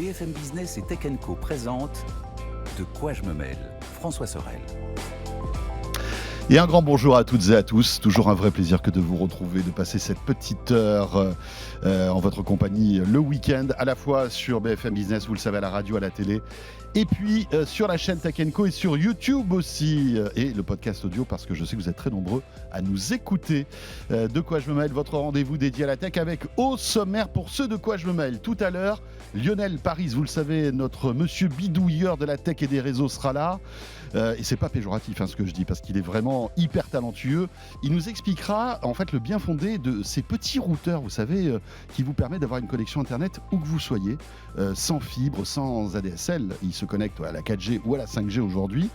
BFM Business et Tech Co présente De quoi je me mêle, François Sorel. Et un grand bonjour à toutes et à tous. Toujours un vrai plaisir que de vous retrouver, de passer cette petite heure en votre compagnie le week-end, à la fois sur BFM Business, vous le savez, à la radio, à la télé, et puis sur la chaîne Tech Co et sur YouTube aussi, et le podcast audio, parce que je sais que vous êtes très nombreux à nous écouter. De quoi je me mêle, votre rendez-vous dédié à la tech avec au sommaire pour ceux de quoi je me mêle. Tout à l'heure, Lionel Paris, vous le savez, notre monsieur bidouilleur de la tech et des réseaux sera là. Et c'est pas péjoratif ce que je dis, parce qu'il est vraiment hyper talentueux. Il nous expliquera en fait le bien fondé de ces petits routeurs, vous savez, qui vous permettent d'avoir une connexion internet où que vous soyez, sans fibre, sans ADSL. Il se connecte à la 4G ou à la 5G aujourd'hui.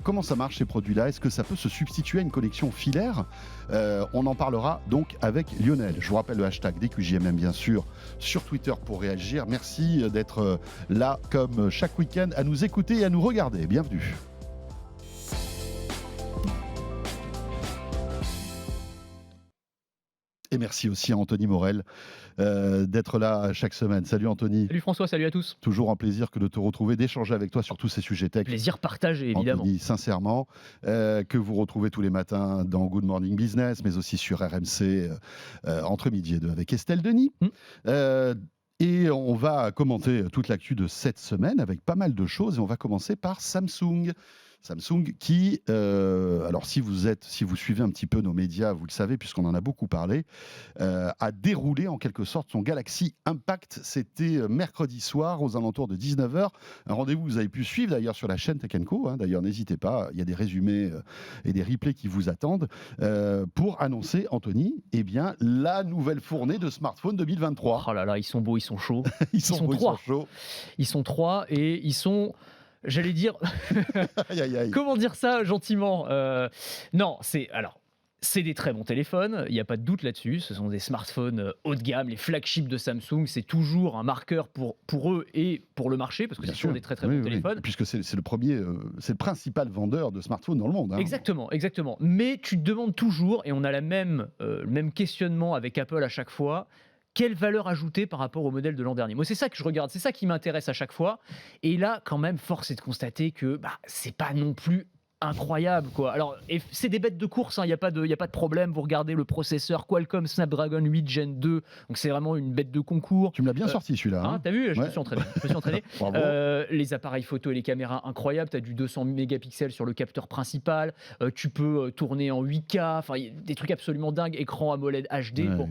Comment ça marche ces produits-là? Est-ce que ça peut se substituer à une connexion filaire? On en parlera donc avec Lionel. Je vous rappelle le hashtag DQJMM bien sûr sur Twitter pour réagir. Merci d'être là comme chaque week-end à nous écouter et à nous regarder. Bienvenue. Et merci aussi à Anthony Morel d'être là chaque semaine. Salut Anthony. Salut François, salut à tous. Toujours un plaisir que de te retrouver, d'échanger avec toi sur tous ces sujets tech. Plaisir partagé, évidemment. Anthony, sincèrement, que vous retrouvez tous les matins dans Good Morning Business, mais aussi sur RMC, entre midi et deux avec Estelle Denis. Et on va commenter toute l'actu de cette semaine avec pas mal de choses. Et on va commencer par Samsung. Samsung qui, alors si vous suivez un petit peu nos médias, vous le savez puisqu'on en a beaucoup parlé, a déroulé en quelque sorte son Galaxy Impact. C'était mercredi soir aux alentours de 19h. Un rendez-vous que vous avez pu suivre d'ailleurs sur la chaîne Tech Co. D'ailleurs, n'hésitez pas, il y a des résumés et des replays qui vous attendent pour annoncer, Anthony, la nouvelle fournée de smartphone 2023. Oh là là, ils sont beaux, ils sont chauds. Ils sont chauds. Ils sont trois et ils sont... J'allais dire, comment dire ça gentiment? Non, c'est des très bons téléphones, il n'y a pas de doute là-dessus. Ce sont des smartphones haut de gamme, les flagships de Samsung. C'est toujours un marqueur pour eux et pour le marché, parce que c'est toujours des très bons téléphones. Oui. Puisque c'est le principal vendeur de smartphones dans le monde. Exactement. Mais tu te demandes toujours, et on a le même questionnement avec Apple à chaque fois, quelle valeur ajoutée par rapport au modèle de l'an dernier? Moi, c'est ça que je regarde, c'est ça qui m'intéresse à chaque fois. Et là, quand même, force est de constater que c'est pas non plus incroyable, quoi. Alors, c'est des bêtes de course, il n'y a pas de problème. Vous regardez le processeur Qualcomm Snapdragon 8 Gen 2, donc c'est vraiment une bête de concours. Tu me l'as bien sorti celui-là. T'as vu? Je me suis entraîné. Les appareils photo et les caméras incroyables. Tu as du 200 mégapixels sur le capteur principal. Tu peux tourner en 8K. Enfin, y a des trucs absolument dingues. Écran AMOLED HD. Ouais. Bon.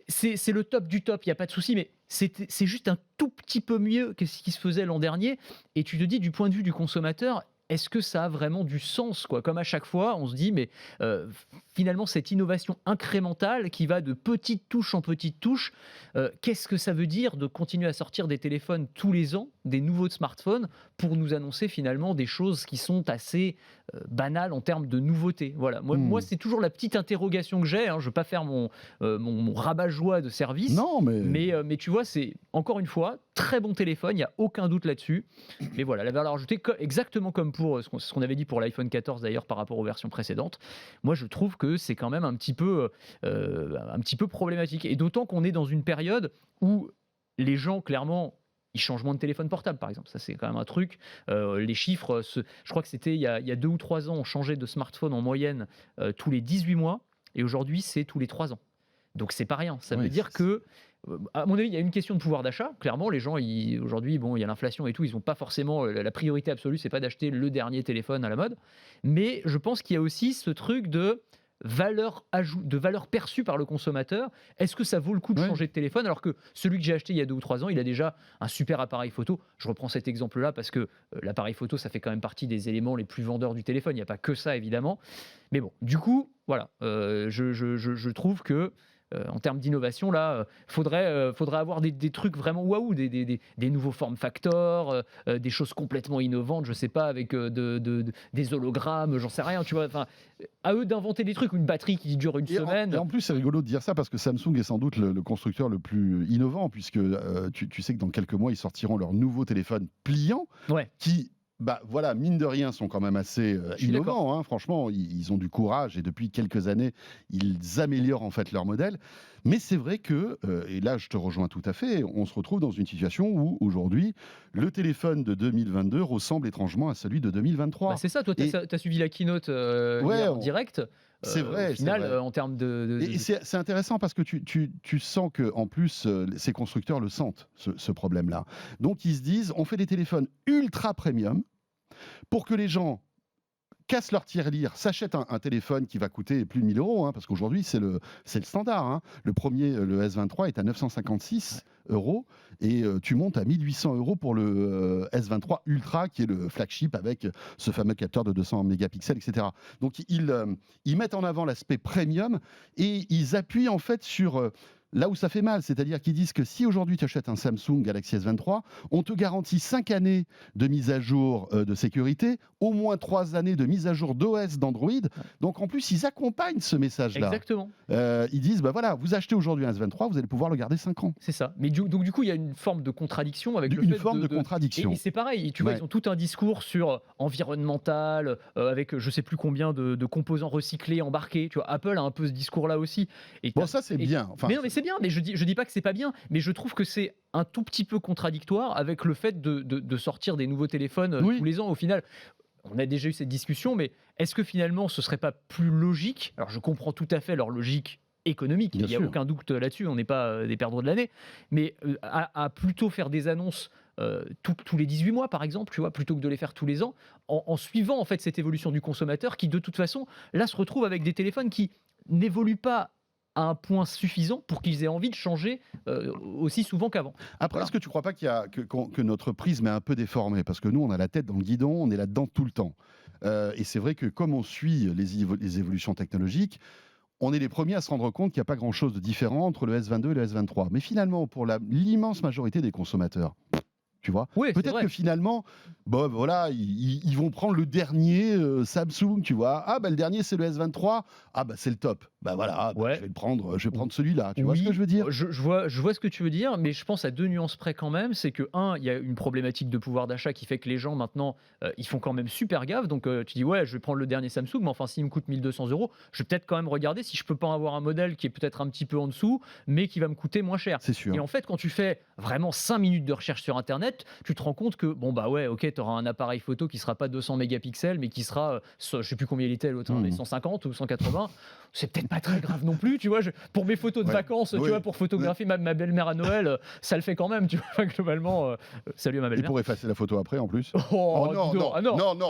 C'est le top du top, il n'y a pas de souci, mais c'est juste un tout petit peu mieux que ce qui se faisait l'an dernier. Et tu te dis, du point de vue du consommateur, est-ce que ça a vraiment du sens, quoi? Comme à chaque fois, on se dit, mais finalement, cette innovation incrémentale qui va de petite touche en petite touche, qu'est-ce que ça veut dire de continuer à sortir des téléphones tous les ans, des nouveaux smartphones, pour nous annoncer finalement des choses qui sont assez banales en termes de nouveautés? Voilà. Moi, c'est toujours la petite interrogation que j'ai. Je ne veux pas faire mon rabat-joie de service. Non, mais tu vois, c'est encore une fois très bon téléphone, il n'y a aucun doute là-dessus. Mais voilà, la valeur ajoutée, exactement comme pour ce qu'on avait dit pour l'iPhone 14 d'ailleurs par rapport aux versions précédentes, moi je trouve que c'est quand même un petit peu problématique. Et d'autant qu'on est dans une période où les gens, clairement, ils changent moins de téléphone portable, par exemple. Ça, c'est quand même un truc. Les chiffres, je crois que c'était il y a 2 ou 3 ans, on changeait de smartphone en moyenne tous les 18 mois. Et aujourd'hui, c'est tous les 3 ans. Donc, c'est pas rien. Ça veut dire que, à mon avis, il y a une question de pouvoir d'achat. Clairement, les gens, aujourd'hui, il y a l'inflation et tout, ils n'ont pas forcément... La priorité absolue, c'est pas d'acheter le dernier téléphone à la mode. Mais je pense qu'il y a aussi ce truc de valeur perçue par le consommateur. Est-ce que ça vaut le coup de changer de téléphone, alors que celui que j'ai acheté il y a 2 ou 3 ans, il a déjà un super appareil photo? Je reprends cet exemple-là parce que l'appareil photo, ça fait quand même partie des éléments les plus vendeurs du téléphone. Il n'y a pas que ça, évidemment. Mais bon, du coup, voilà. Je trouve que en termes d'innovation, là, faudrait avoir des trucs vraiment waouh, des nouveaux form factors, des choses complètement innovantes, je sais pas, avec des hologrammes, j'en sais rien, tu vois. Enfin, à eux d'inventer des trucs, une batterie qui dure une semaine. Et en plus, c'est rigolo de dire ça parce que Samsung est sans doute le constructeur le plus innovant, puisque tu sais que dans quelques mois, ils sortiront leur nouveau téléphone pliant qui... mine de rien, sont quand même assez innovants. Franchement, ils ont du courage et depuis quelques années, ils améliorent en fait leur modèle. Mais c'est vrai que, et là je te rejoins tout à fait, on se retrouve dans une situation où aujourd'hui, le téléphone de 2022 ressemble étrangement à celui de 2023. C'est ça, toi, tu as suivi la keynote Ouais, hier en direct. C'est vrai, au final, c'est vrai. en termes Et c'est intéressant parce que tu sens que en plus, ces constructeurs le sentent, ce problème-là. Donc ils se disent, on fait des téléphones ultra premium pour que les gens cassent leur tirelire, s'achètent un téléphone qui va coûter plus de 1 000 €, parce qu'aujourd'hui, c'est le standard. Hein. Le premier, le S23, est à 956 € et tu montes à 1 800 € pour le S23 Ultra, qui est le flagship avec ce fameux capteur de 200 mégapixels, etc. Donc, ils mettent en avant l'aspect premium et ils appuient en fait sur... là où ça fait mal, c'est-à-dire qu'ils disent que si aujourd'hui tu achètes un Samsung Galaxy S23, on te garantit 5 années de mise à jour de sécurité, au moins 3 années de mise à jour d'OS d'Android. Donc en plus, ils accompagnent ce message-là. Exactement. Ils disent, voilà, vous achetez aujourd'hui un S23, vous allez pouvoir le garder 5 ans. C'est ça. Mais donc du coup, il y a une forme de contradiction avec le Une fait forme de contradiction. Et c'est pareil, tu vois, ils ont tout un discours sur environnemental, avec je sais plus combien de composants recyclés, embarqués. Tu vois, Apple a un peu ce discours-là aussi. Bon, ça c'est bien. Enfin, mais non, mais c'est bien, mais je dis pas que c'est pas bien, mais je trouve que c'est un tout petit peu contradictoire avec le fait de sortir des nouveaux téléphones tous les ans. Au final, on a déjà eu cette discussion, mais est-ce que finalement ce serait pas plus logique? Alors je comprends tout à fait leur logique économique, il n'y a aucun doute là-dessus, on n'est pas des perdreaux de l'année, mais à plutôt faire des annonces tous les 18 mois par exemple, tu vois, plutôt que de les faire tous les ans, en suivant en fait cette évolution du consommateur qui de toute façon là se retrouve avec des téléphones qui n'évoluent pas à un point suffisant pour qu'ils aient envie de changer aussi souvent qu'avant. Après, est-ce que tu ne crois pas que notre prisme est un peu déformé? Parce que nous, on a la tête dans le guidon, on est là-dedans tout le temps. Et c'est vrai que comme on suit les évolutions technologiques, on est les premiers à se rendre compte qu'il n'y a pas grand-chose de différent entre le S22 et le S23. Mais finalement, pour l'immense majorité des consommateurs, tu vois, peut-être que finalement, voilà, ils vont prendre le dernier Samsung, tu vois. Ah, le dernier, c'est le S23. Ah, c'est le top. Voilà, je vais prendre celui-là. Tu vois ce que je veux dire? Je vois ce que tu veux dire, mais je pense à 2 nuances près quand même. C'est que, il y a une problématique de pouvoir d'achat qui fait que les gens, maintenant, ils font quand même super gaffe. Donc, tu dis, je vais prendre le dernier Samsung, mais enfin, s'il me coûte 1 200 €, je vais peut-être quand même regarder si je peux pas en avoir un modèle qui est peut-être un petit peu en dessous, mais qui va me coûter moins cher. C'est sûr. Et en fait, quand tu fais vraiment 5 minutes de recherche sur Internet, tu te rends compte que, ok, tu auras un appareil photo qui sera pas 200 mégapixels, mais qui sera, je sais plus combien il était l'autre, mais 150 ou 180. C'est peut-être pas très grave non plus, tu vois. Pour mes photos de vacances, tu vois, pour photographier ma belle-mère à Noël, ça le fait quand même, tu vois, globalement. Salut à ma belle-mère. Et pour effacer la photo après, en plus. Non.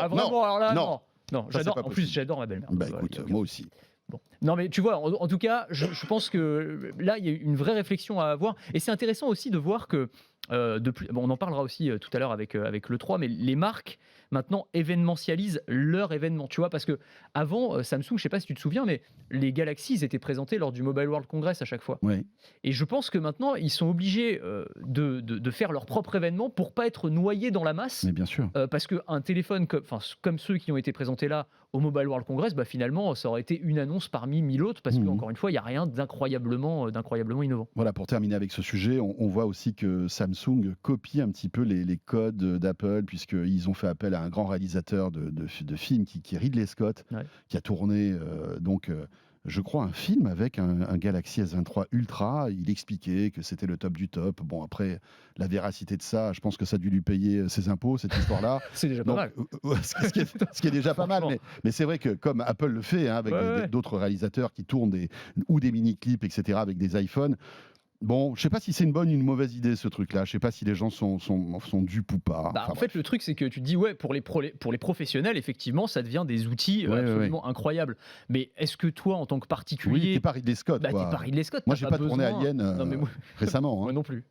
Ah, vraiment, alors là, non. J'adore. En plus, j'adore ma belle-mère. Écoute, moi aussi. Bon. Non, mais tu vois, en tout cas, je pense que là, il y a une vraie réflexion à avoir. Et c'est intéressant aussi de voir que, on en parlera aussi tout à l'heure avec l'E3, mais les marques, maintenant, événementialisent leur événement. Tu vois, parce que avant Samsung, je sais pas si tu te souviens, mais les Galaxy, ils étaient présentés lors du Mobile World Congress à chaque fois. Oui. Et je pense que maintenant, ils sont obligés de faire leur propre événement pour pas être noyés dans la masse. Mais bien sûr. Parce qu'un téléphone comme ceux qui ont été présentés là au Mobile World Congress, finalement, ça aurait été une annonce parmi 1000 autres, parce qu'encore une fois, il n'y a rien d'incroyablement innovant. Voilà, pour terminer avec ce sujet, on voit aussi que Samsung copie un petit peu les codes d'Apple, puisqu'ils ont fait appel à un grand réalisateur de films qui est Ridley Scott, qui a tourné je crois, un film avec un Galaxy S23 Ultra. Il expliquait que c'était le top du top. Bon, après, la véracité de ça, je pense que ça a dû lui payer ses impôts, cette histoire-là. C'est déjà pas mal. Ce qui est déjà pas mal. Mais c'est vrai que comme Apple le fait, avec d'autres réalisateurs qui tournent ou des mini-clips, etc., avec des iPhones, bon, je sais pas si c'est une bonne ou une mauvaise idée, ce truc-là. Je sais pas si les gens sont dupes ou pas. En fait, le truc, c'est que tu te dis, pour les professionnels, effectivement, ça devient des outils absolument incroyables. Mais est-ce que toi, en tant que particulier... Oui, t'es pas Ridley Scott. T'es pas Ridley Scott. Moi, j'ai pas tourné Alien récemment. Moi non plus.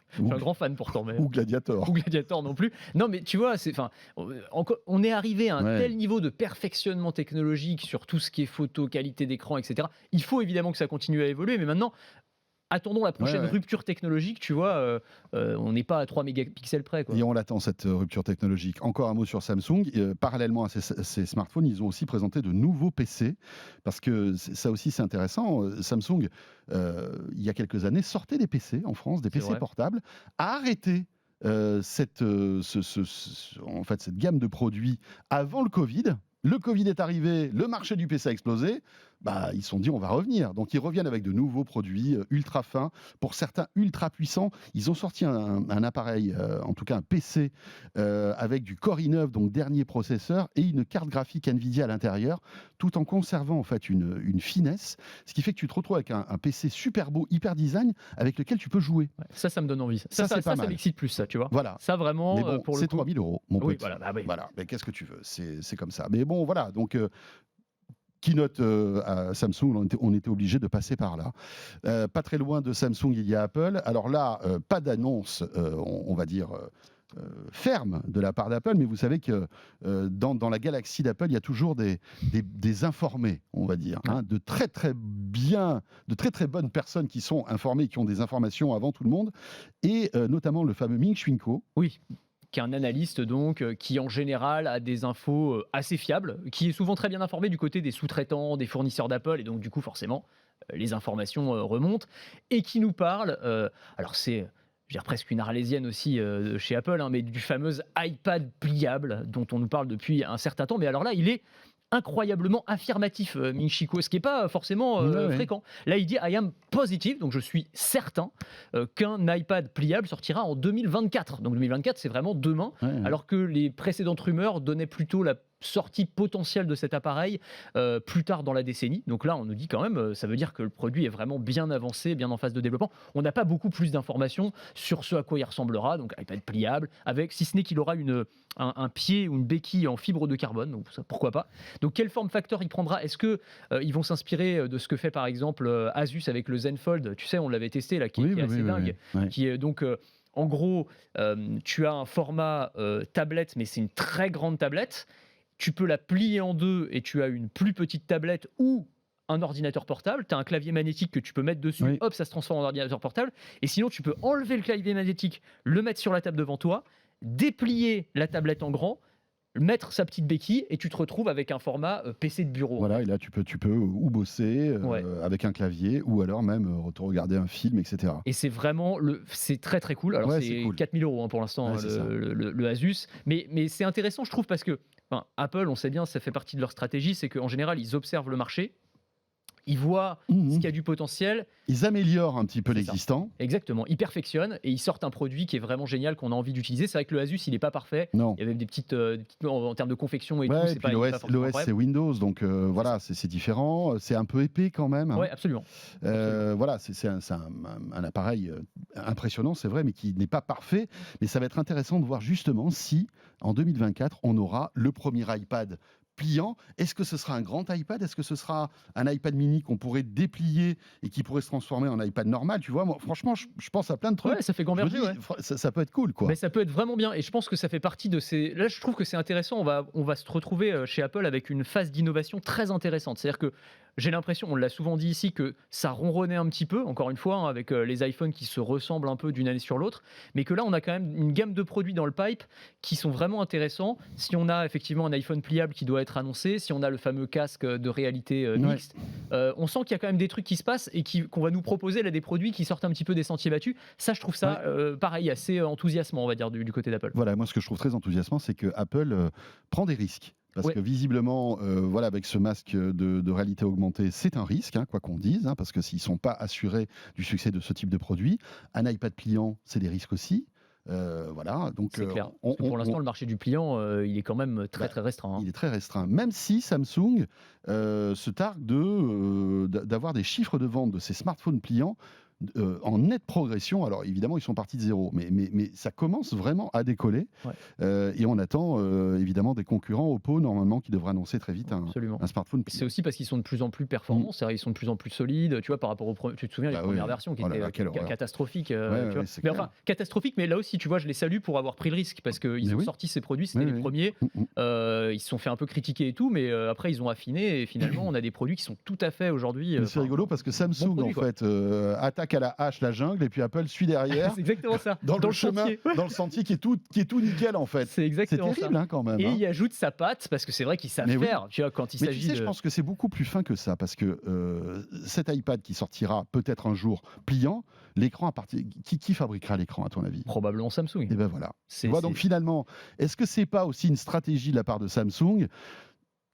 Je suis un grand fan pourtant. Ou Gladiator. Ou Gladiator non plus. Non, mais tu vois, on est arrivé à un tel niveau de perfectionnement technologique sur tout ce qui est photo, qualité d'écran, etc. Il faut évidemment que ça continue à évoluer, mais maintenant... Attendons la prochaine rupture technologique, tu vois, on n'est pas à 3 mégapixels près. Et on l'attend, cette rupture technologique. Encore un mot sur Samsung. Parallèlement à ces smartphones, ils ont aussi présenté de nouveaux PC, parce que ça aussi c'est intéressant. Samsung, il y a quelques années, sortait des PC en France, des PC portables, a arrêté cette gamme de produits avant le Covid. Le Covid est arrivé, le marché du PC a explosé. bah, ils se sont dit on va revenir. Donc ils reviennent avec de nouveaux produits ultra fins, pour certains ultra puissants. Ils ont sorti un appareil, en tout cas un PC, avec du Core i9, donc dernier processeur, et une carte graphique Nvidia à l'intérieur, tout en conservant en fait une finesse, ce qui fait que tu te retrouves avec un PC super beau, hyper design, avec lequel tu peux jouer. Ouais, ça me donne envie. Ça, c'est pas Ça mal. m'excite plus, ça, tu vois. Voilà. Ça, vraiment, Mais bon, pour le c'est coup. 3 000 €, mon Oui, pote. voilà, bah oui. Voilà, mais qu'est-ce que tu veux, c'est comme ça. Mais bon, voilà, donc keynote à Samsung, on était obligé de passer par là. Pas très loin de Samsung, il y a Apple. Alors là, pas d'annonce, on va dire, ferme de la part d'Apple, mais vous savez que dans la galaxie d'Apple, il y a toujours des informés, on va dire, hein, de très très bonnes personnes qui sont informées, qui ont des informations avant tout le monde, et notamment le fameux Ming Chi Kuo. Oui, qui est un analyste donc, qui en général a des infos assez fiables, qui est souvent très bien informé du côté des sous-traitants, des fournisseurs d'Apple, et donc du coup forcément les informations remontent, et qui nous parle, alors c'est, je veux dire, presque une arlésienne aussi chez Apple, hein, mais du fameux iPad pliable dont on nous parle depuis un certain temps, mais alors là il est incroyablement affirmatif, Ming Chi Kuo, ce qui n'est pas forcément Ouais. fréquent. Là, il dit I am positive, donc je suis certain qu'un iPad pliable sortira en 2024. Donc 2024, c'est vraiment demain, Ouais. alors que les précédentes rumeurs donnaient plutôt la sortie potentielle de cet appareil plus tard dans la décennie. Donc là, on nous dit quand même, ça veut dire que le produit est vraiment bien avancé, bien en phase de développement. On n'a pas beaucoup plus d'informations sur ce à quoi il ressemblera, donc iPad pliable, avec, si ce n'est qu'il aura un pied ou une béquille en fibre de carbone, donc ça, pourquoi pas. Donc quel form factor il prendra? Est-ce que ils vont s'inspirer de ce que fait par exemple Asus avec le Zenfold? Tu sais, on l'avait testé là, qui est assez dingue, ouais. qui est donc en gros, tu as un format tablette, mais c'est une très grande tablette. Tu peux la plier en deux et tu as une plus petite tablette ou un ordinateur portable. Tu as un clavier magnétique que tu peux mettre dessus, Oui. hop, ça se transforme en ordinateur portable. Et sinon, tu peux enlever le clavier magnétique, le mettre sur la table devant toi, déplier la tablette en grand, mettre sa petite béquille et tu te retrouves avec un format PC de bureau. Voilà, et là tu peux ou bosser Ouais. avec un clavier, ou alors même regarder un film, etc. Et c'est vraiment, c'est très très cool. Alors Ouais, c'est c'est cool. 4 000 € hein, pour l'instant, Ouais, c'est ça. le Asus. Mais c'est intéressant, je trouve, parce que enfin, Apple, on sait bien, ça fait partie de leur stratégie, c'est qu'en général, ils observent le marché, ils voient ce qui a du potentiel. Ils améliorent un petit peu C'est ça. l'existant. Exactement, ils perfectionnent et ils sortent un produit qui est vraiment génial, qu'on a envie d'utiliser. C'est vrai que le Asus, il n'est pas parfait. Non. Il y avait des petites en termes de confection et tout. Ouais, C'est et pas, puis il est pas forcément l'OS vrai. c'est Windows, donc voilà, c'est différent. C'est un peu épais quand même. Hein. Ouais, absolument. Voilà, c'est un appareil impressionnant, c'est vrai, mais qui n'est pas parfait. Mais ça va être intéressant de voir justement si, en 2024, on aura le premier iPad pliant. Est-ce que ce sera un grand iPad? Est-ce que ce sera un iPad mini qu'on pourrait déplier et qui pourrait se transformer en iPad normal? Tu vois, moi, franchement, je pense à plein de trucs. Ouais, ça fait Je me gamberger. dis, Ouais. ça peut être cool, quoi. Mais ça peut être vraiment bien et je pense que ça fait partie de ces. Là, je trouve que c'est intéressant. On va se retrouver chez Apple avec une phase d'innovation très intéressante. C'est-à-dire que j'ai l'impression, on l'a souvent dit ici, que ça ronronnait un petit peu, encore une fois, hein, avec les iPhones qui se ressemblent un peu d'une année sur l'autre, mais que là, on a quand même une gamme de produits dans le pipe qui sont vraiment intéressants. Si on a effectivement un iPhone pliable qui doit être annoncé, si on a le fameux casque de réalité mixte, on sent qu'il y a quand même des trucs qui se passent et qu'on va nous proposer là des produits qui sortent un petit peu des sentiers battus. Ça, je trouve ça, pareil, assez enthousiasmant, on va dire, du côté d'Apple. Voilà, moi ce que je trouve très enthousiasmant, c'est que Apple prend des risques. Parce que visiblement, voilà, avec ce masque de réalité augmentée, c'est un risque, hein, quoi qu'on dise, hein, parce que s'ils ne sont pas assurés du succès de ce type de produit, un iPad pliant, c'est des risques aussi. Voilà, donc c'est clair. Parce que pour l'instant, le marché du pliant, il est quand même très très restreint. Hein. Il est très restreint, même si Samsung se targue d'avoir des chiffres de vente de ses smartphones pliants en nette progression. Alors évidemment, ils sont partis de zéro, mais ça commence vraiment à décoller. Et on attend évidemment des concurrents Oppo, normalement, qui devraient annoncer très vite un smartphone pliant. C'est aussi parce qu'ils sont de plus en plus performants, c'est-à-dire ils sont de plus en plus solides. Tu vois, par rapport tu te souviens, les premières versions qui étaient catastrophiques. Mais enfin, catastrophiques, mais là aussi, tu vois, je les salue pour avoir pris le risque, parce qu'ils ont sorti ces produits, c'était les premiers. Ils se sont fait un peu critiquer et tout, mais après, ils ont affiné, et finalement, on a des produits qui sont tout à fait aujourd'hui... c'est rigolo, parce que Samsung, en fait, attaque à la hache la jungle, et puis Apple suit derrière. C'est exactement ça. Dans le chemin, dans le sentier qui est tout nickel, en fait. C'est exactement terrible, hein, quand même. Et il ajoute sa patte, parce que c'est vrai qu'ils savent faire, tu vois, quand il s'agit tu sais, je pense que c'est beaucoup plus fin que ça, parce que cet iPad qui sortira peut-être un jour pliant, l'écran qui fabriquera l'écran, à ton avis? Probablement Samsung. Et ben voilà. Tu vois, donc finalement, est-ce que c'est pas aussi une stratégie de la part de Samsung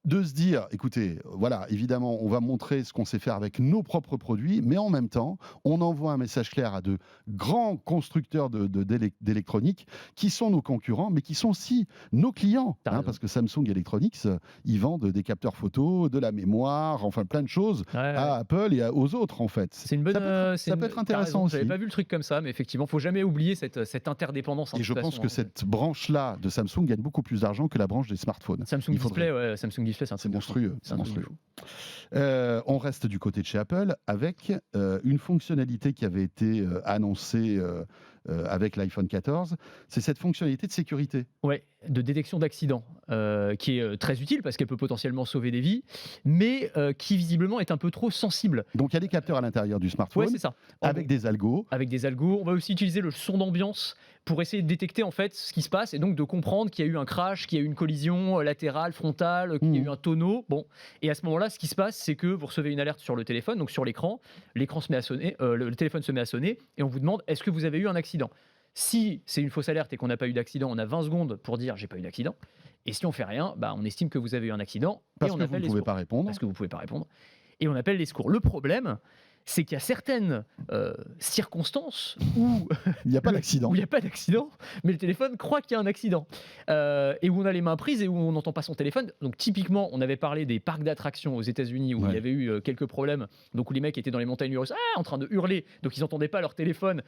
de se dire, écoutez, voilà, évidemment, on va montrer ce qu'on sait faire avec nos propres produits, mais en même temps, on envoie un message clair à de grands constructeurs d'électronique qui sont nos concurrents, mais qui sont aussi nos clients. Parce que Samsung Electronics, ils vendent des capteurs photo, de la mémoire, enfin plein de choses à Apple et aux autres, en fait. C'est une bonne, ça peut être intéressant aussi. J'avais pas vu le truc comme ça, mais effectivement, il ne faut jamais oublier cette interdépendance. Et je pense que cette branche-là de Samsung gagne beaucoup plus d'argent que la branche des smartphones. Samsung Display, c'est monstrueux. On reste du côté de chez Apple avec une fonctionnalité qui avait été annoncée avec l'iPhone 14, c'est cette fonctionnalité de sécurité. Ouais, de détection d'accident, qui est très utile parce qu'elle peut potentiellement sauver des vies, mais qui visiblement est un peu trop sensible. Donc il y a des capteurs à l'intérieur du smartphone, c'est ça. Avec des algos. Avec des algos. On va aussi utiliser le son d'ambiance pour essayer de détecter en fait ce qui se passe et donc de comprendre qu'il y a eu un crash, qu'il y a eu une collision latérale, frontale, qu'il y a eu un tonneau. Bon, et à ce moment-là, ce qui se passe, c'est que vous recevez une alerte sur le téléphone, donc sur l'écran se met à sonner, le téléphone se met à sonner et on vous demande est-ce que vous avez eu un accident. Si c'est une fausse alerte et qu'on n'a pas eu d'accident, on a 20 secondes pour dire j'ai pas eu d'accident. Et si on fait rien, on estime que vous avez eu un accident parce et on que appelle vous ne pouvez pas répondre. Parce que vous pouvez pas répondre. Et on appelle les secours. Le problème, c'est qu'il y a certaines circonstances où il n'y a pas d'accident. Où il n'y a pas d'accident, mais le téléphone croit qu'il y a un accident. Et où on a les mains prises et où on n'entend pas son téléphone. Donc typiquement, on avait parlé des parcs d'attractions aux États-Unis où il y avait eu quelques problèmes. Donc où les mecs étaient dans les montagnes russes en train de hurler. Donc ils n'entendaient pas leur téléphone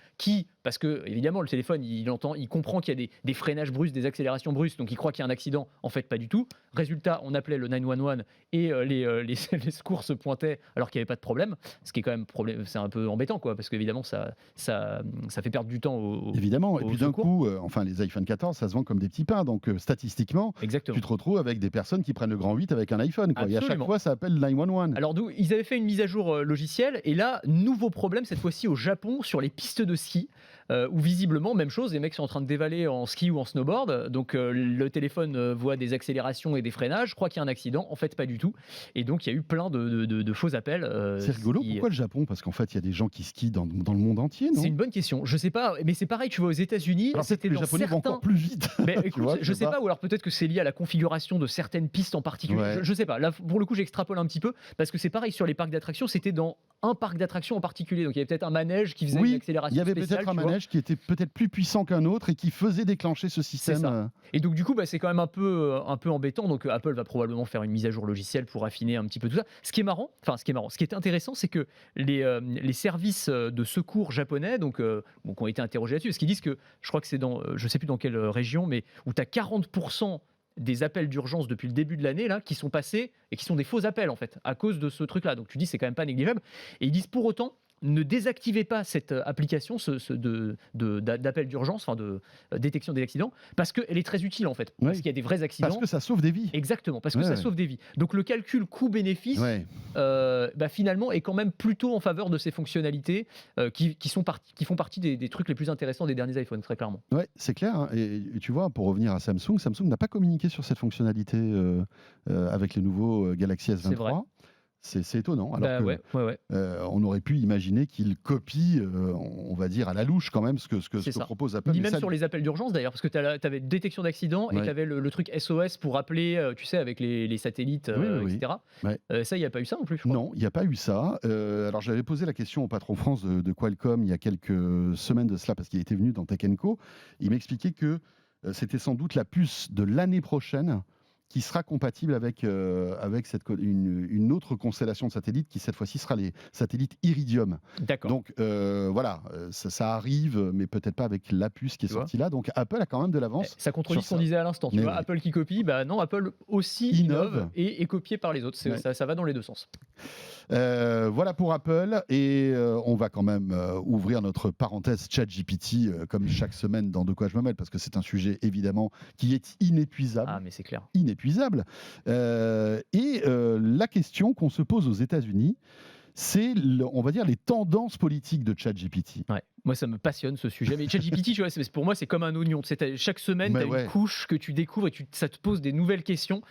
parce que évidemment le téléphone il comprend qu'il y a des freinages brusques, des accélérations brusques. Donc il croit qu'il y a un accident. En fait, pas du tout. Résultat, on appelait le 911 et les secours se pointaient alors qu'il n'y avait pas de problème. Ce qui est quand même c'est un peu embêtant parce qu'évidemment ça fait perdre du temps évidemment, et puis d'un coup les iPhone 14 ça se vend comme des petits pains, donc statistiquement exactement. Tu te retrouves avec des personnes qui prennent le grand 8 avec un iPhone et à chaque fois ça appelle 911. Alors ils avaient fait une mise à jour logicielle et là nouveau problème cette fois-ci au Japon sur les pistes de ski où visiblement même chose, les mecs sont en train de dévaler en ski ou en snowboard, donc le téléphone voit des accélérations et des freinages, croit qu'il y a un accident, en fait pas du tout, et donc il y a eu plein de faux appels. C'est rigolo, pourquoi le Japon? Parce qu'en fait il y a des gens qui skient dans le monde entier, non? C'est une bonne question, je sais pas, mais c'est pareil, tu vois aux États-Unis, c'était les Japonais vont encore plus vite. Écoute, je sais pas, ou alors peut-être que c'est lié à la configuration de certaines pistes en particulier, je sais pas, là pour le coup j'extrapole un petit peu, parce que c'est pareil sur les parcs d'attractions, c'était dans un parc d'attractions en particulier, donc il y avait peut-être un manège qui faisait une accélération spéciale. Il y avait peut-être un manège qui était peut-être plus puissant qu'un autre et qui faisait déclencher ce système. Et donc du coup c'est quand même un peu embêtant, donc Apple va probablement faire une mise à jour logicielle pour affiner un petit peu tout ça. Ce qui est intéressant, c'est que les services de secours japonais qui ont été interrogés là-dessus, parce qu'ils disent que, je crois que c'est dans, je sais plus dans quelle région, mais où tu as 40% des appels d'urgence depuis le début de l'année là qui sont passés et qui sont des faux appels en fait à cause de ce truc là. Donc tu dis c'est quand même pas négligeable. Et ils disent pour autant ne désactivez pas cette application d'appel d'urgence, de détection des accidents, parce qu'elle est très utile en fait, parce qu'il y a des vrais accidents. Parce que ça sauve des vies. Exactement, parce que ça sauve des vies. Donc le calcul coût-bénéfice, finalement, est quand même plutôt en faveur de ces fonctionnalités qui font partie des trucs les plus intéressants des derniers iPhones, très clairement. Ouais, c'est clair. Hein. Et tu vois, pour revenir à Samsung n'a pas communiqué sur cette fonctionnalité avec les nouveaux Galaxy S23. C'est vrai. C'est étonnant. Alors on aurait pu imaginer qu'ils copient, on va dire, à la louche quand même ce que propose Apple. Ni même sur les appels d'urgence d'ailleurs, parce que tu avais détection d'accident et tu avais le truc SOS pour appeler, tu sais, avec les satellites, etc. Ça, il n'y a pas eu ça non plus, je crois. Non, il n'y a pas eu ça. Alors j'avais posé la question au patron France de Qualcomm il y a quelques semaines de cela, parce qu'il était venu dans Tech & Co. Il m'expliquait que c'était sans doute la puce de l'année prochaine qui sera compatible avec une autre constellation de satellites qui cette fois-ci sera les satellites Iridium. D'accord. Donc ça arrive, mais peut-être pas avec la puce qui est sortie là. Donc Apple a quand même de l'avance. Ça contredit ce qu'on disait à l'instant. Tu vois, Apple qui copie, non, Apple aussi innove et est copié par les autres. Ça va dans les deux sens. Voilà pour Apple, et on va quand même ouvrir notre parenthèse ChatGPT comme chaque semaine dans De quoi je me mêle, parce que c'est un sujet évidemment qui est inépuisable. Ah mais c'est clair. Inépuisable. La question qu'on se pose aux États-Unis, c'est, on va dire, les tendances politiques de ChatGPT. Ouais. Moi, ça me passionne ce sujet. Mais ChatGPT, tu vois, pour moi, c'est comme un oignon. Chaque semaine, tu as une couche que tu découvres et ça te pose des nouvelles questions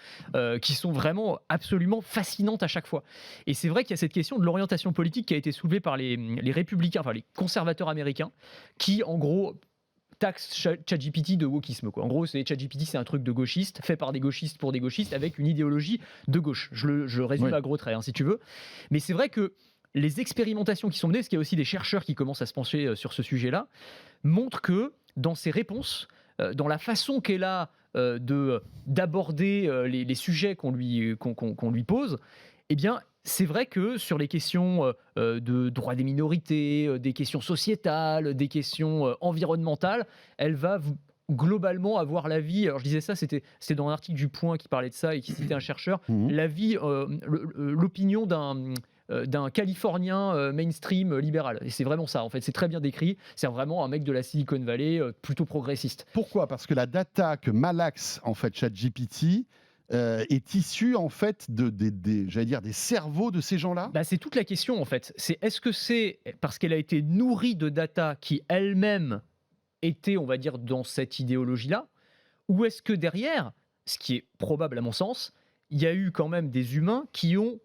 qui sont vraiment absolument fascinantes à chaque fois. Et c'est vrai qu'il y a cette question de l'orientation politique qui a été soulevée par les républicains, les conservateurs américains, qui, en gros, taxe ChatGPT de wokisme, quoi. En gros, ChatGPT, c'est un truc de gauchiste, fait par des gauchistes pour des gauchistes, avec une idéologie de gauche. Je résume à gros traits, hein, si tu veux. Mais c'est vrai que les expérimentations qui sont menées, parce qu'il y a aussi des chercheurs qui commencent à se pencher sur ce sujet-là, montrent que dans ses réponses, dans la façon qu'elle a d'aborder les sujets qu'on lui pose, eh bien, c'est vrai que sur les questions de droits des minorités, des questions sociétales, des questions environnementales, elle va globalement avoir l'avis, alors je disais ça, c'était dans un article du Point qui parlait de ça et qui citait un chercheur, l'avis, l'opinion d'un Californien mainstream libéral. Et c'est vraiment ça, en fait. C'est très bien décrit. C'est vraiment un mec de la Silicon Valley plutôt progressiste. Pourquoi ? Parce que la data que malaxe, en fait, ChatGPT, est issue, en fait, j'allais dire, des cerveaux de ces gens-là ? Bah, c'est toute la question, en fait. Est-ce que c'est parce qu'elle a été nourrie de data qui, elle-même, était, on va dire, dans cette idéologie-là, ou est-ce que derrière, ce qui est probable à mon sens, il y a eu quand même des humains qui ont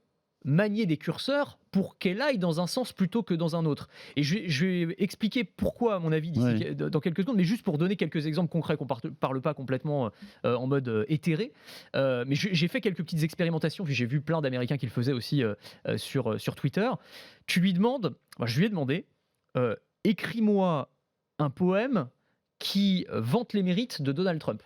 manier des curseurs pour qu'elle aille dans un sens plutôt que dans un autre. Et je vais expliquer pourquoi, à mon avis, dans quelques secondes, mais juste pour donner quelques exemples concrets, qu'on ne parle pas complètement en mode éthéré. Mais j'ai fait quelques petites expérimentations, puis j'ai vu plein d'Américains qui le faisaient aussi sur Twitter. Je lui ai demandé, écris-moi un poème qui vante les mérites de Donald Trump.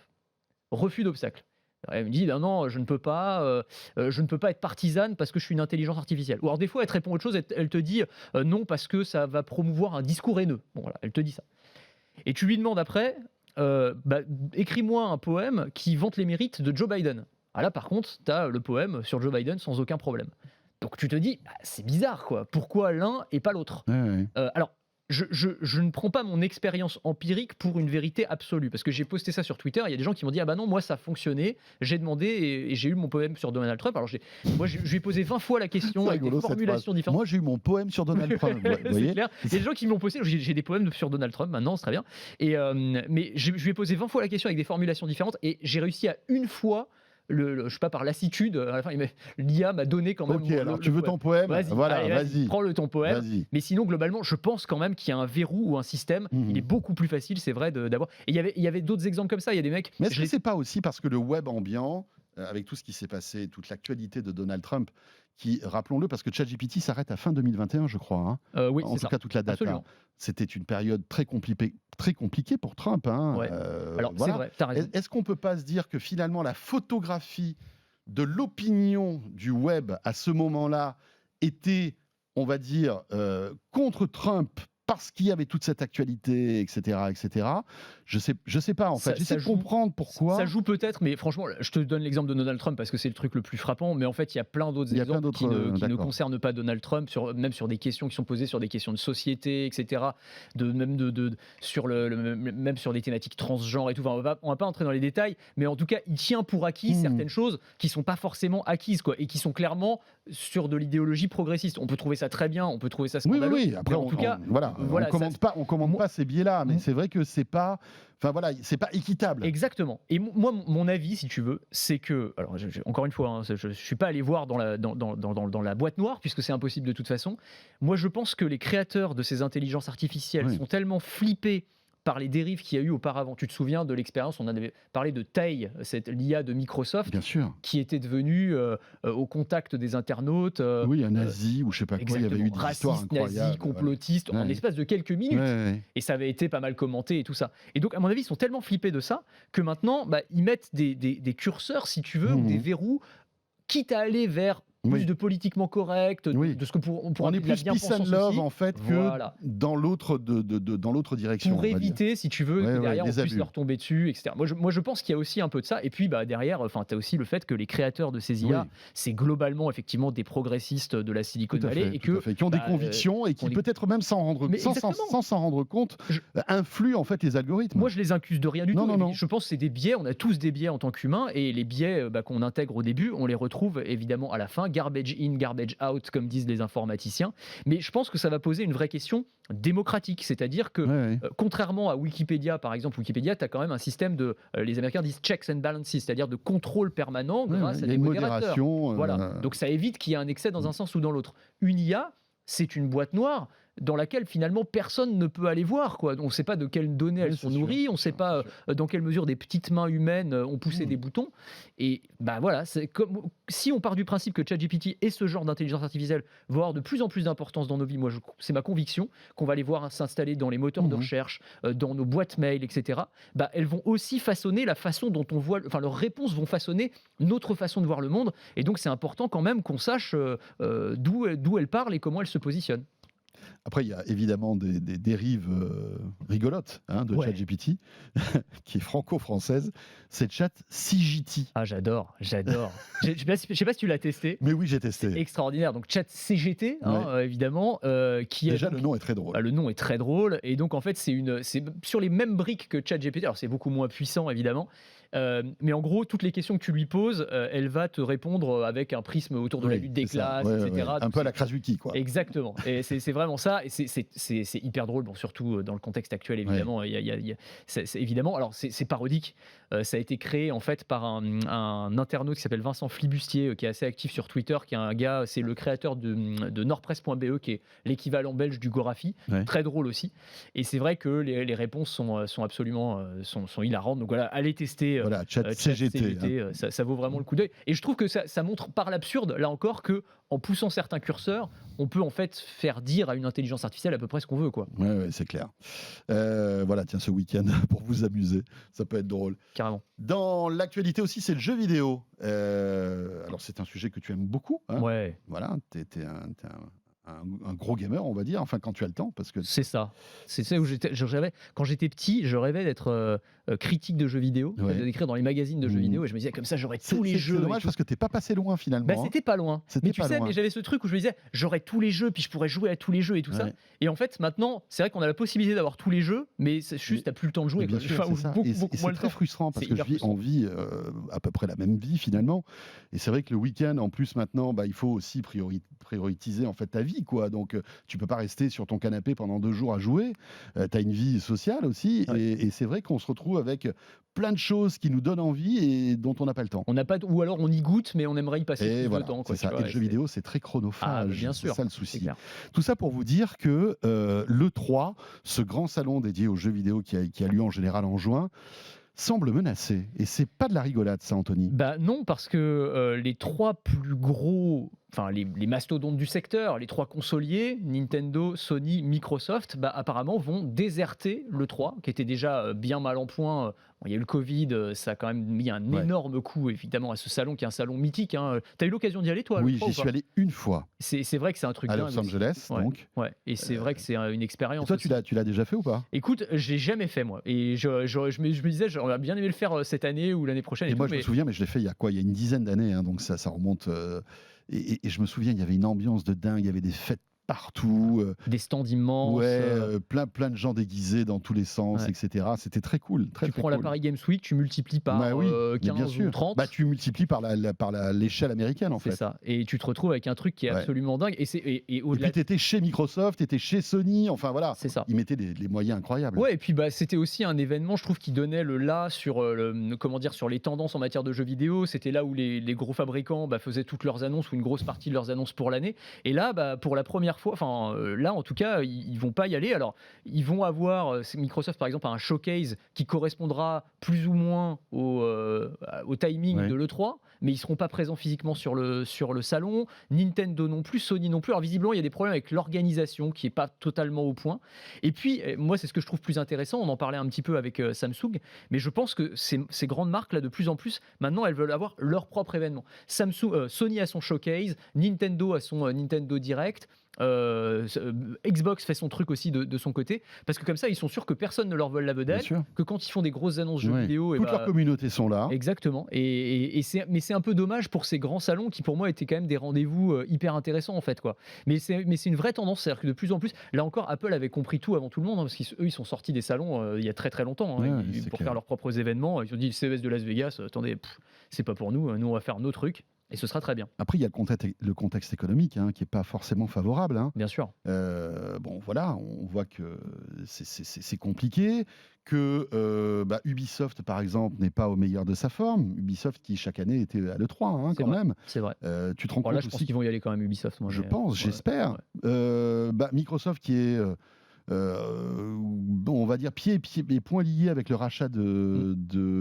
Refus d'obstacle. Elle me dit non, je ne peux pas être partisane parce que je suis une intelligence artificielle. Ou alors des fois, elle te répond autre chose, elle te dit non parce que ça va promouvoir un discours haineux. Bon voilà, elle te dit ça. Et tu lui demandes après, écris-moi un poème qui vante les mérites de Joe Biden. Ah là, par contre, tu as le poème sur Joe Biden sans aucun problème. Donc tu te dis, c'est bizarre quoi. Pourquoi l'un et pas l'autre ? Alors. Je ne prends pas mon expérience empirique pour une vérité absolue, parce que j'ai posté ça sur Twitter, il y a des gens qui m'ont dit « Ah bah non, moi ça a fonctionné, j'ai demandé et j'ai eu mon poème sur Donald Trump. » Alors je lui ai posé 20 fois la question avec des formulations différentes. Moi j'ai eu mon poème sur Donald Trump. C'est clair. Il y a des gens qui m'ont posé, j'ai des poèmes sur Donald Trump maintenant, c'est très bien. Mais je lui ai posé 20 fois la question avec des formulations différentes et j'ai réussi à une fois... je sais pas, par lassitude, à la fin, l'IA m'a donné quand même. Ok, alors tu veux ton poème ? Vas-y. Prends-le ton poème. Mais sinon, globalement, je pense quand même qu'il y a un verrou ou un système. Il est beaucoup plus facile, c'est vrai, d'avoir. Et il y avait d'autres exemples comme ça. Il y a des mecs. Mais est-ce que c'est pas aussi parce que le web ambiant, avec tout ce qui s'est passé, toute l'actualité de Donald Trump, qui, rappelons-le, parce que ChatGPT s'arrête à fin 2021, je crois. Oui, en tout cas, toute la data. Absolument. C'était une période très compliquée pour Trump. Ouais. Alors, voilà. C'est vrai, t'as raison. Est-ce qu'on ne peut pas se dire que finalement, la photographie de l'opinion du web à ce moment-là était, on va dire, contre Trump parce qu'il y avait toute cette actualité, etc., etc. Je sais pas, en fait. J'essaie de comprendre pourquoi. Ça joue peut-être, mais franchement, je te donne l'exemple de Donald Trump parce que c'est le truc le plus frappant, mais en fait, il y a plein d'autres exemples qui ne concernent pas Donald Trump, même sur des questions qui sont posées sur des questions de société, etc., même sur des thématiques transgenres et tout. Enfin, on va pas entrer dans les détails, mais en tout cas, il tient pour acquis certaines choses qui sont pas forcément acquises, quoi, et qui sont clairement sur de l'idéologie progressiste. On peut trouver ça très bien, on peut trouver ça scandaleux. Oui. Après, en tout cas, voilà, on commande pas ces biais-là, mais c'est vrai que c'est pas équitable. Exactement. Et moi, mon avis, si tu veux, c'est que, alors encore une fois, je suis pas allé voir dans la boîte noire puisque c'est impossible de toute façon. Moi, je pense que les créateurs de ces intelligences artificielles sont tellement flippés par les dérives qu'il y a eu auparavant. Tu te souviens de l'expérience, on en avait parlé de Tai, cette l'IA de Microsoft, bien sûr, qui était devenue au contact des internautes. Oui, un nazi ou je sais pas quoi, il y avait eu des histoires incroyables. Nazi, complotiste, en l'espace de quelques minutes. Et ça avait été pas mal commenté et tout ça. Et donc, à mon avis, ils sont tellement flippés de ça que maintenant, ils mettent des curseurs, si tu veux, ou des verrous, quitte à aller vers plus de politiquement correct, de ce que on pourrait appeler de la bien-pensance peace and love, en fait, que dans l'autre direction. Pour éviter, si tu veux, que derrière on puisse leur tomber dessus, etc. Moi, je pense qu'il y a aussi un peu de ça. Et puis, derrière, tu as aussi le fait que les créateurs de ces IA, c'est globalement, effectivement, des progressistes de la Silicon Valley. Qui ont des convictions et qui, peut-être même sans s'en rendre compte, influent, en fait, les algorithmes. Moi, je les accuse de rien du tout. Non. Je pense que c'est des biais. On a tous des biais en tant qu'humains. Et les biais qu'on intègre au début, on les retrouve évidemment à la fin. Garbage in, garbage out, comme disent les informaticiens. Mais je pense que ça va poser une vraie question démocratique. C'est-à-dire que, contrairement à Wikipédia, par exemple, Wikipédia, tu as quand même un système de, les Américains disent checks and balances, c'est-à-dire de contrôle permanent grâce à des modérateurs. Voilà. Donc ça évite qu'il y ait un excès dans un sens ou dans l'autre. Une IA, c'est une boîte noire. dans laquelle finalement personne ne peut aller voir, quoi. On ne sait pas de quelles données elles sont nourries, on ne sait pas dans quelle mesure des petites mains humaines ont poussé des boutons. Et bah voilà, c'est comme si on part du principe que ChatGPT et ce genre d'intelligence artificielle vont avoir de plus en plus d'importance dans nos vies. Moi, c'est ma conviction qu'on va les voir s'installer dans les moteurs de recherche, dans nos boîtes mail, etc. Bah, elles vont aussi façonner la façon dont on voit, enfin leurs réponses vont façonner notre façon de voir le monde. Et donc c'est important quand même qu'on sache d'où elles parlent et comment elles se positionnent. Après, il y a évidemment des dérives rigolotes de ChatGPT, qui est franco-française. C'est ChatCGT. Ah, j'adore. Je sais pas si tu l'as testé. Mais oui, j'ai testé. C'est extraordinaire. Donc ChatCGT, évidemment. Déjà, le nom est très drôle. Le nom est très drôle. Et donc, en fait, c'est sur les mêmes briques que ChatGPT. Alors, c'est beaucoup moins puissant, évidemment. Mais en gros, toutes les questions que tu lui poses, elle va te répondre avec un prisme autour de la lutte des classes, etc. Un peu à la Krasuki, quoi. Exactement. Et c'est vraiment ça. Et c'est hyper drôle, bon, surtout dans le contexte actuel, évidemment. C'est évidemment. Alors, c'est parodique. Ça a été créé en fait par un internaute qui s'appelle Vincent Flibustier, qui est assez actif sur Twitter, qui est un gars, c'est le créateur de nordpresse.be, qui est l'équivalent belge du Gorafi. Très drôle aussi. Et c'est vrai que les réponses sont absolument sont hilarantes. Donc voilà, allez tester. Voilà, ChatCGT, ça vaut vraiment le coup d'œil. Et je trouve que ça montre par l'absurde, là encore, que en poussant certains curseurs, on peut en fait faire dire à une intelligence artificielle à peu près ce qu'on veut, quoi. Ouais, c'est clair. Voilà, tiens, ce week-end, pour vous amuser, ça peut être drôle. Carrément. Dans l'actualité aussi, c'est le jeu vidéo. Alors, c'est un sujet que tu aimes beaucoup. Ouais. Voilà, t'es un gros gamer, on va dire, enfin quand tu as le temps, parce que c'est ça où quand j'étais petit, je rêvais d'être critique de jeux vidéo, d'écrire dans les magazines de jeux vidéo, et je me disais comme ça j'aurais tous les jeux. C'est dommage parce que t'es pas passé loin finalement. C'était pas loin. Mais tu sais, mais j'avais ce truc où je me disais j'aurais tous les jeux, puis je pourrais jouer à tous les jeux et tout ça. Et en fait maintenant, c'est vrai qu'on a la possibilité d'avoir tous les jeux, mais c'est juste t'as plus le temps de jouer. Bien sûr, c'est très frustrant parce que on vit à peu près la même vie finalement. Et c'est vrai que le week-end, en plus maintenant, il faut aussi prioriser en fait ta vie, quoi. Donc tu peux pas rester sur ton canapé pendant 2 jours à jouer. Tu as une vie sociale aussi, et c'est vrai qu'on se retrouve avec plein de choses qui nous donnent envie et dont on n'a pas le temps. On n'a pas, ou alors on y goûte, mais on aimerait y passer plus de temps. Quoi, c'est ça. Et le jeu vidéo, c'est très chronophage. Bien sûr. C'est ça le souci. Tout ça pour vous dire que l'E3, ce grand salon dédié aux jeux vidéo qui a lieu en général en juin, semble menacé. Et c'est pas de la rigolade, ça, Anthony. Non, parce que les 3 plus gros, enfin les mastodontes du secteur, les 3 consoliers, Nintendo, Sony, Microsoft, apparemment vont déserter l'E3, qui était déjà bien mal en point. Il y a eu le Covid, ça a quand même mis un énorme coup, évidemment, à ce salon, qui est un salon mythique. T'as eu l'occasion d'y aller, toi? Oui, j'y suis allé une fois. C'est vrai que c'est un truc à dingue. Los Angeles, donc. Ouais. Et c'est vrai que c'est une expérience. Et toi, tu l'as déjà fait ou pas? Écoute, j'ai jamais fait, moi. Et je me disais, j'aurais bien aimé le faire cette année ou l'année prochaine. Et moi, je me souviens, mais je l'ai fait il y a une dizaine d'années, donc ça remonte. Et je me souviens, il y avait une ambiance de dingue, il y avait des fêtes partout, des stands immenses, plein de gens déguisés dans tous les sens, etc. C'était très cool. Tu prends la Paris Games Week, tu multiplies par 15 ou 30. Tu multiplies par l'échelle américaine, en fait. C'est ça. Et tu te retrouves avec un truc qui est absolument dingue. Et puis tu étais chez Microsoft, tu étais chez Sony, enfin voilà. C'est ça. Ils mettaient des moyens incroyables. Ouais, et puis c'était aussi un événement, je trouve, qui donnait le là sur sur les tendances en matière de jeux vidéo. C'était là où les gros fabricants faisaient toutes leurs annonces ou une grosse partie de leurs annonces pour l'année. Et là, pour la première fois, là en tout cas, ils vont pas y aller. Alors, ils vont avoir, Microsoft par exemple, un showcase qui correspondra plus ou moins au timing de l'E3, mais ils seront pas présents physiquement sur le salon. Nintendo non plus, Sony non plus. Alors visiblement, il y a des problèmes avec l'organisation qui est pas totalement au point. Et puis, moi, c'est ce que je trouve plus intéressant. On en parlait un petit peu avec Samsung, mais je pense que ces grandes marques là, de plus en plus, maintenant, elles veulent avoir leur propre événement. Sony a son showcase, Nintendo a son Nintendo Direct. Xbox fait son truc aussi de son côté, parce que comme ça ils sont sûrs que personne ne leur vole la vedette, que quand ils font des grosses annonces jeux vidéo, toute leur communauté sont là. Exactement. Mais c'est un peu dommage pour ces grands salons qui pour moi étaient quand même des rendez-vous hyper intéressants en fait, quoi. Mais c'est une vraie tendance, c'est-à-dire que de plus en plus, là encore, Apple avait compris tout avant tout le monde, parce qu'eux ils sont sortis des salons il y a très très longtemps pour faire leurs propres événements. Ils ont dit le CES de Las Vegas, attendez, c'est pas pour nous, on va faire nos trucs. Et ce sera très bien, Après, il y a le contexte économique hein, qui n'est pas forcément favorable. Hein. bien sûr. Bon, voilà, on voit que c'est compliqué, que Ubisoft, par exemple, n'est pas au meilleur de sa forme. Ubisoft qui, chaque année, était à l'E3, hein, C'est quand vrai, même. c'est vrai. Tu te rends Bon, là, compte je pense aussi, qu'ils vont y aller quand même, Ubisoft. Moi, je mais, pense, ouais, j'espère. ouais. Microsoft qui est, bon, on va dire, pieds et poings liés avec le rachat Mm.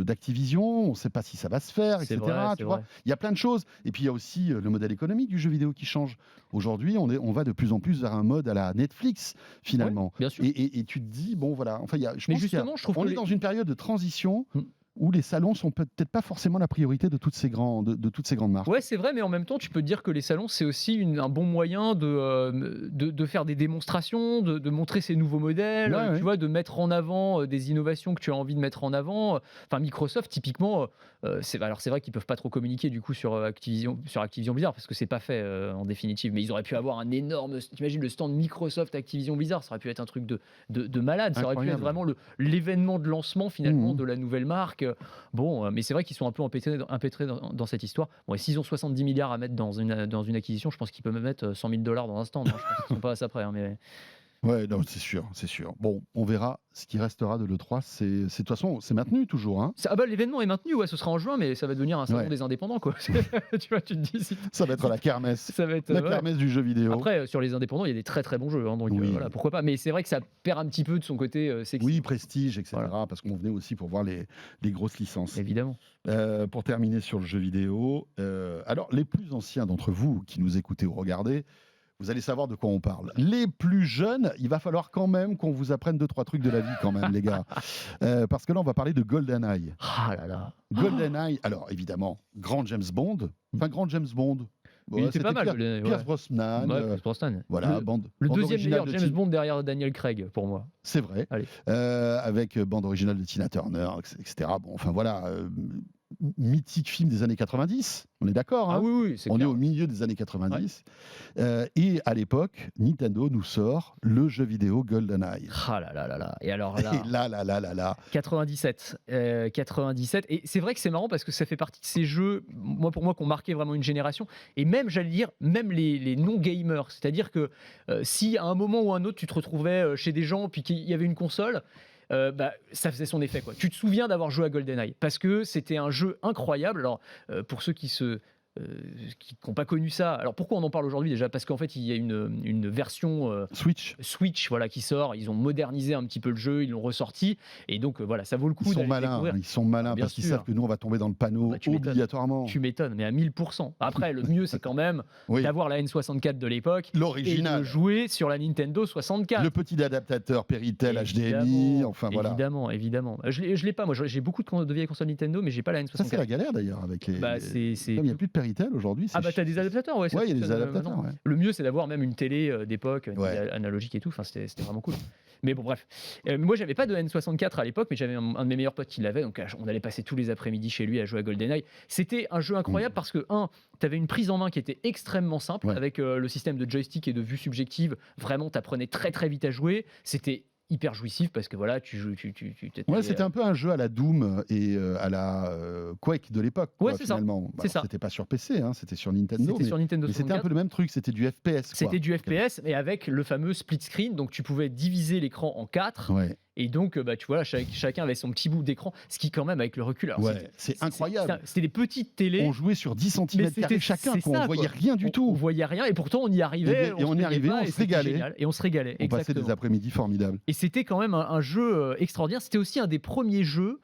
d'Activision. On ne sait pas si ça va se faire, C'est etc. vrai, c'est Tu vois, vrai. il y a plein de choses. Et puis, il y a aussi le modèle économique du jeu vidéo qui change. Aujourd'hui, on va de plus en plus vers un mode à la Netflix, Ouais, finalement. bien sûr. Et tu te dis, bon, voilà. Enfin, je Mais pense justement, je trouve on que est dans une période de transition Mm. où les salons sont peut-être pas forcément la priorité de toutes ces grandes marques. Ouais, c'est vrai, mais en même temps, tu peux te dire que les salons, c'est aussi un bon moyen de faire des démonstrations, de montrer ces nouveaux modèles, Ouais, tu ouais. vois, de mettre en avant des innovations que tu as envie de mettre en avant. Enfin, Microsoft, typiquement, alors c'est vrai qu'ils peuvent pas trop communiquer du coup sur Activision Blizzard, parce que c'est pas fait en définitive, mais ils auraient pu avoir un énorme. T'imagines le stand Microsoft Activision Blizzard, ça aurait pu être un truc de malade, ça aurait pu être Incroyable. vraiment l'événement de lancement finalement Mhm. de la nouvelle marque. Bon, mais c'est vrai qu'ils sont un peu empêtrés dans cette histoire. Bon, et s'ils ont 70 milliards à mettre dans une acquisition, je pense qu'ils peuvent me mettre 100 000 $ dans un stand. Hein. Je pense qu'ils sont pas à ça près. Hein, mais... Ouais, non, c'est sûr, c'est sûr. Bon, on verra ce qui restera de l'E3. De toute façon, c'est maintenu toujours. Hein. Ah bah, l'événement est maintenu, ouais, ce sera en juin, mais ça va devenir un salon Ouais. des indépendants, quoi. Tu vois, tu te dis, Ça va être la kermesse. ça va être. La Ouais. kermesse du jeu vidéo. Après, sur les indépendants, il y a des très très bons jeux, hein, donc Oui. voilà, pourquoi pas. Mais c'est vrai que ça perd un petit peu de son côté sexy. Oui, prestige, etc. Voilà. Parce qu'on venait aussi pour voir les grosses licences. Évidemment. Pour terminer sur le jeu vidéo, alors les plus anciens d'entre vous qui nous écoutez ou regardez, vous allez savoir de quoi on parle. Les plus jeunes, il va falloir quand même qu'on vous apprenne 2-3 trucs de la vie quand même, les gars. Parce que là, on va parler de GoldenEye. Ah là là. GoldenEye, alors évidemment, grand James Bond. Enfin, grand James Bond. Il était pas c'était mal, Pierce, ouais. Pierce Brosnan. Ouais, Pierce Brosnan. Voilà, Le bande deuxième originale meilleur de James Bond derrière Daniel Craig, pour moi. C'est vrai. Allez. Avec bande originale de Tina Turner, etc. Bon, enfin voilà, mythique film des années 90, on est d'accord, hein. Ah oui, c'est On est clair. au milieu des années 90. Et à l'époque, Nintendo nous sort le jeu vidéo GoldenEye. Ah là là là là. Et alors là, Et là. 97. 97. Et c'est vrai que c'est marrant parce que ça fait partie de ces jeux, pour moi, qui ont marqué vraiment une génération. Et même, j'allais dire, même les non-gamers. C'est-à-dire que si à un moment ou un autre, tu te retrouvais chez des gens puis qu'il y avait une console, ça faisait son effet, quoi. Tu te souviens d'avoir joué à GoldenEye parce que c'était un jeu incroyable. Alors, pour ceux qui n'ont pas connu ça, alors pourquoi on en parle aujourd'hui déjà? Parce qu'en fait, il y a une version Switch, voilà, qui sort. Ils ont modernisé un petit peu le jeu, ils l'ont ressorti, et donc voilà, ça vaut le coup Ils sont d'aller malins, découvrir. ils sont malins Bien parce qu'ils sûr. savent que nous, on va tomber dans le panneau Bah, tu m'étonnes. obligatoirement. Tu m'étonnes, mais à 1000%. Après, le mieux, c'est quand même Oui, d'avoir la N64 de l'époque et de l'original. jouer sur la Nintendo 64. Le petit adaptateur Péritel Évidemment, HDMI, enfin voilà. Évidemment. Je l'ai pas, moi. J'ai beaucoup de vieilles consoles Nintendo, mais j'ai pas la N64. Ça, c'est la galère d'ailleurs avec les. Bah, Comme il n'y a plus de Péritel aujourd'hui. Ah bah t'as des adaptateurs, ouais. Ouais, il y a des fonctionne, adaptateurs. maintenant. Ouais. Le mieux, c'est d'avoir même une télé d'époque, une Ouais. télé analogique et tout. Enfin, c'était vraiment cool. Mais bon, bref. Moi, j'avais pas de N64 à l'époque, mais j'avais un de mes meilleurs potes qui l'avait. Donc, on allait passer tous les après-midi chez lui à jouer à GoldenEye. C'était un jeu incroyable parce que, t'avais une prise en main qui était extrêmement simple, Ouais. avec le système de joystick et de vue subjective. Vraiment, t'apprenais très très vite à jouer. C'était hyper jouissif parce que voilà, tu joues. Ouais, c'était un peu un jeu à la Doom et à la Quake de l'époque. Ouais, quoi, c'est ça. finalement. C'est ça. C'était pas sur PC, hein, c'était sur Nintendo. C'était sur Nintendo mais c'était un 64. peu le même truc, c'était du FPS. quoi. C'était du FPS, mais avec le fameux split screen. Donc, tu pouvais diviser l'écran en 4. Ouais, Et donc, tu vois, chacun avait son petit bout d'écran, ce qui, quand même, avec le recul, alors, ouais, c'est incroyable. c'était des petites télés. On jouait sur 10 cm c'était- chacun, c'est quoi, on ça, voyait quoi. rien du On tout. voyait rien, et pourtant, on y arrivait. Et on y arrivait, on se c'était régalait. génial, et on se régalait. On passait exactement. des après-midi formidables. Et c'était quand même un jeu extraordinaire. C'était aussi un des premiers jeux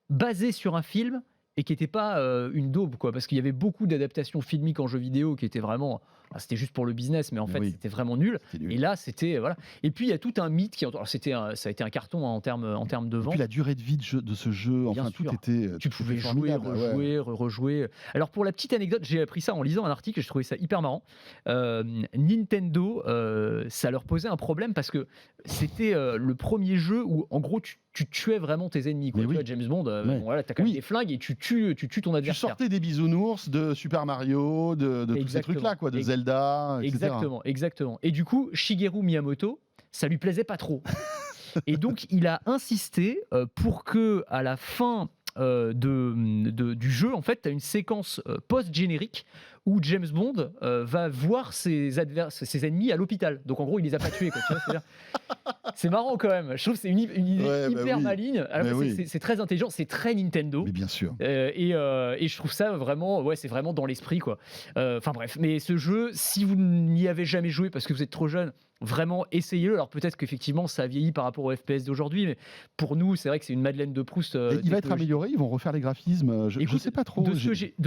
basés sur un film et qui n'était pas une daube, quoi, parce qu'il y avait beaucoup d'adaptations filmiques en jeux vidéo qui étaient vraiment, c'était juste pour le business, mais en fait Oui. c'était vraiment nul. C'était nul. Et là c'était voilà. Et puis il y a tout un mythe qui, alors ça a été un carton, hein, en termes de Et vente. puis la durée de vie de ce jeu, Bien enfin tout sûr. était. Tu tout pouvais était jouer, formidable, ouais. rejouer, rejouer. Alors pour la petite anecdote, j'ai appris ça en lisant un article et je trouvais ça hyper marrant. Nintendo, ça leur posait un problème parce que c'était le premier jeu où en gros tu tuais vraiment tes ennemis, quoi. Mais Tu oui. vois, James Bond, Ouais. bon, voilà, t'as quand même Oui. des flingues et tu tues ton Tu adversaire. sortais des bisounours de Super Mario, de tous ces Exactement. trucs-là, quoi, de Zelda, etc. Exactement. Et du coup, Shigeru Miyamoto, ça lui plaisait pas trop. Et donc, il a insisté pour que, à la fin du jeu, en fait, tu as une séquence post-générique où James Bond va voir ses ennemis à l'hôpital. Donc en gros, il les a pas tués, quoi, tu vois, c'est marrant quand même. Je trouve que c'est une idée hyper maligne. Alors, c'est très intelligent, c'est très Nintendo. Mais bien sûr. Et je trouve ça vraiment, c'est vraiment dans l'esprit, quoi. Enfin bref, mais ce jeu, si vous n'y avez jamais joué parce que vous êtes trop jeune, vraiment essayez-le. Alors peut-être qu'effectivement ça a vieilli par rapport au FPS d'aujourd'hui, mais pour nous c'est vrai que c'est une Madeleine de Proust. Il va être amélioré, ils vont refaire les graphismes. Je sais pas trop. De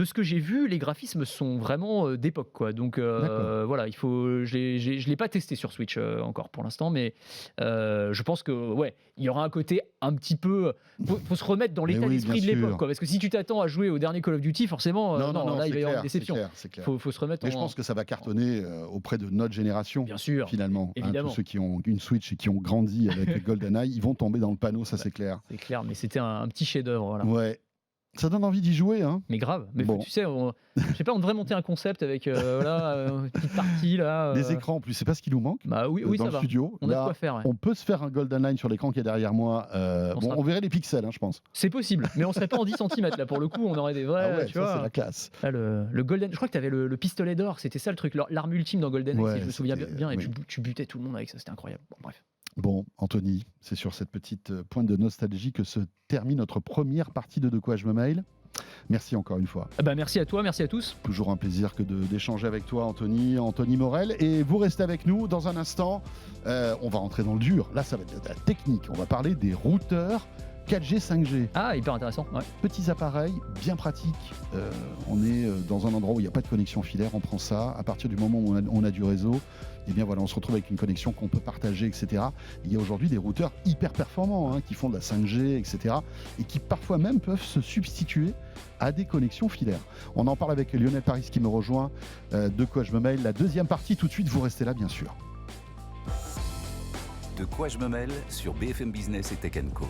ce que j'ai vu, les graphismes sont vraiment d'époque, quoi. Donc voilà, je l'ai pas testé sur Switch encore pour l'instant, mais je pense que il y aura un côté un petit peu. Faut se remettre dans l'état d'esprit de l'époque, quoi. Parce que si tu t'attends à jouer au dernier Call of Duty, forcément, là il va y avoir une déception. C'est clair. Faut se remettre. Mais je pense que ça va cartonner auprès de notre génération. Bien sûr. Finalement. Évidemment. Tous ceux qui ont une Switch et qui ont grandi avec GoldenEye, ils vont tomber dans le panneau, ça c'est clair. C'est clair, mais c'était un petit chef-d'œuvre. Voilà. Ouais. Ça donne envie d'y jouer, hein. Mais grave. Mais tu sais, je sais pas, on devrait monter un concept avec une petite partie là. Les écrans, en plus, c'est pas ce qui nous manque. Bah oui, dans ça le va. studio. On a de quoi faire. Ouais. On peut se faire un GoldenEye sur l'écran qui est derrière moi. On verrait les pixels, hein, je pense. C'est possible, mais on serait pas en 10 cm là pour le coup. On aurait des vrais. Ah ouais, tu ça vois. C'est la classe. Là, le Golden. Je crois que tu avais le pistolet d'or. C'était ça le truc, l'arme ultime dans GoldenEye, si je me souviens bien. Et tu butais tout le monde avec ça. C'était incroyable. Bon, bref. Bon, Anthony, c'est sur cette petite pointe de nostalgie que se termine notre première partie de quoi je me mail. Merci encore une fois. Merci à toi, merci à tous. Toujours un plaisir d'échanger avec toi, Anthony Morel. Et vous restez avec nous dans un instant. On va rentrer dans le dur. Là, ça va être de la technique. On va parler des routeurs 4G, 5G. Ah, hyper intéressant. Ouais. Petits appareils, bien pratiques. On est dans un endroit où il n'y a pas de connexion filaire. On prend ça. À partir du moment où on a du réseau, et bien voilà, on se retrouve avec une connexion qu'on peut partager, etc. Il y a aujourd'hui des routeurs hyper performants qui font de la 5G, etc. et qui parfois même peuvent se substituer à des connexions filaires. On en parle avec Lionel Paris qui me rejoint. De quoi je me mail. La deuxième partie, tout de suite, vous restez là, bien sûr. De quoi je me mêle sur BFM Business et Tech & Co.